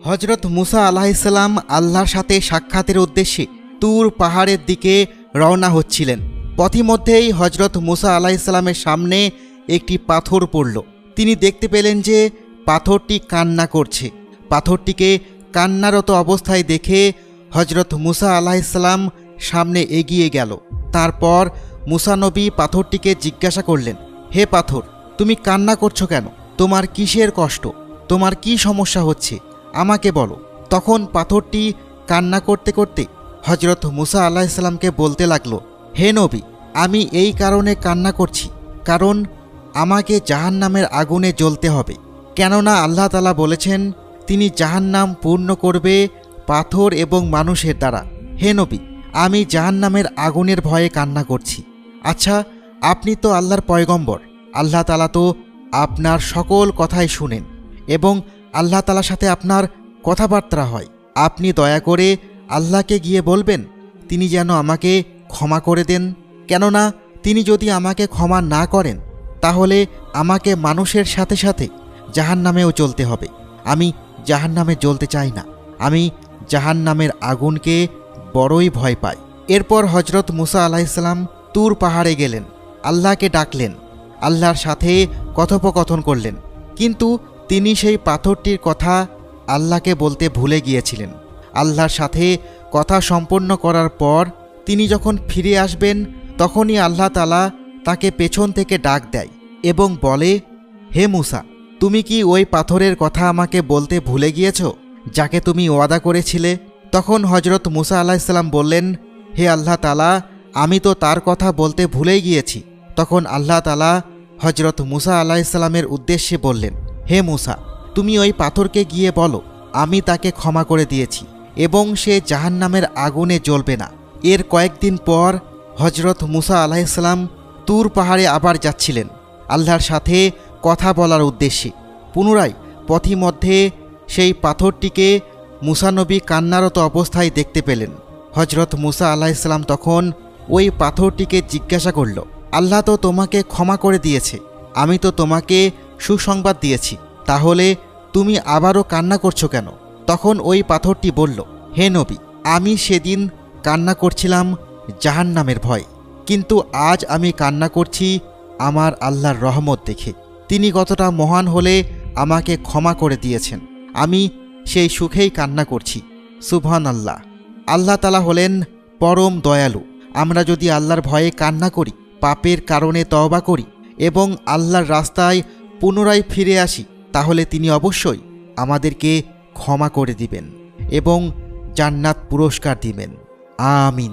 হজরত মুসা আলাইহিসসালাম আল্লাহর সাথে সাক্ষাতের উদ্দেশ্যে তুর পাহাড়ের দিকে রওনা হচ্ছিলেন। পথিমধ্যেই হজরত মুসা আলাইহিসসালামের সামনে একটি পাথর পড়ল। তিনি দেখতে পেলেন যে পাথরটি কান্না করছে। পাথরটিকে কান্নারত অবস্থায় দেখে হজরত মুসা আলাইহিসসালাম সামনে এগিয়ে গেল। তারপর মুসা নবী পাথরটিকে জিজ্ঞাসা করলেন, হে পাথর, তুমি কান্না করছো কেন? তোমার কিসের কষ্ট? তোমার কি সমস্যা হচ্ছে? আমাকে বলো। তখন পাথরটি কান্না করতে করতে হজরত মুসা আলাইহিসসালামকে বলতে লাগলো, হে নবী, আমি এই কারণে কান্না করছি, কারণ আমাকে জাহান্নামের আগুনে জ্বলতে হবে। কেননা আল্লাহ তাআলা বলেছেন তিনি জাহান্নাম পূর্ণ করবে পাথর এবং মানুষের দ্বারা। হে নবী, আমি জাহান্নামের আগুনের ভয়ে কান্না করছি। আচ্ছা, আপনি তো আল্লাহর পয়গম্বর, আল্লাহ তাআলা তো আপনার সকল কথাই শুনেন এবং আল্লাহ তাআলার সাথে আপনার কথাবার্তা হয়। আপনি দয়া করে আল্লাহকে গিয়ে বলবেন তিনি যেন আমাকে ক্ষমা করে দেন। কেননা তিনি যদি আমাকে ক্ষমা না করেন তাহলে আমাকে মানুষের সাথে সাথে জাহান্নামেও জ্বলতে হবে। আমি জাহান্নামে জ্বলতে চাই না। আমি জাহান্নামের আগুনকে বড়ই ভয় পাই। এরপর হজরত মুসা আলাইহিসসালাম তুর পাহাড়ে গেলেন, আল্লাহকে ডাকলেন, আল্লাহর সাথে কথোপকথন করলেন। কিন্তু তিনি সেই পাথরটির কথা আল্লাহকে বলতে ভুলে গিয়েছিলেন। আল্লাহর সাথে কথা সম্পন্ন করার পর তিনি যখন ফিরে আসবেন তখনই আল্লাহ তাআলা তাকে পেছন থেকে ডাক দেয় এবং বলে, হে মুসা, তুমি কি ওই পাথরের কথা আমাকে বলতে ভুলে গিয়েছ যাকে তুমি ওয়াদা করেছিলে? তখন হজরত মুসা আলাইহিসসালাম বললেন, হে আল্লাহ তাআলা, আমি তো তার কথা বলতে ভুলেই গিয়েছি। তখন আল্লাহ তাআলা হজরত মুসা আলাইহিসসালামের উদ্দেশ্যে বললেন, হে মুসা, তুমি ওই পাথরকে গিয়ে বলো আমি তাকে ক্ষমা করে দিয়েছি এবং সে জাহান্নামের আগুনে জ্বলবে না। এর কয়েকদিন পর হজরত মুসা আলাইহিসসালাম তুর পাহাড়ে আবার যাচ্ছিলেন আল্লাহর সাথে কথা বলার উদ্দেশ্যে। পুনরায় পথিমধ্যে সেই পাথরটিকে মুসা নবী কান্নারত অবস্থায় দেখতে পেলেন। হজরত মুসা আলাইহিসসালাম তখন ওই পাথরটিকে জিজ্ঞাসা করল, আল্লাহ তো তোমাকে ক্ষমা করে দিয়েছে, আমি তো তোমাকে সুসংবাদ দিয়েছি, তাহলে তুমি আবারও কান্না করছো কেন? তখন ওই পাথরটি বলল, হে নবী, আমি সেদিন কান্না করছিলাম জাহান্নামের ভয়, কিন্তু আজ আমি কান্না করছি আমার আল্লাহর রহমত দেখে। তিনি কতটা মহান হলে আমাকে ক্ষমা করে দিয়েছেন, আমি সেই সুখেই কান্না করছি। সুবহানাল্লাহ। আল্লাহ তাআলা হলেন পরম দয়ালু। আমরা যদি আল্লাহর ভয়ে কান্না করি, পাপের কারণে তওবা করি এবং আল্লাহর রাস্তায় পুনরায় ফিরে আসি, তাহলে তিনি অবশ্যই আমাদেরকে ক্ষমা করে দিবেন এবং জান্নাত পুরস্কার দিবেন। আমিন।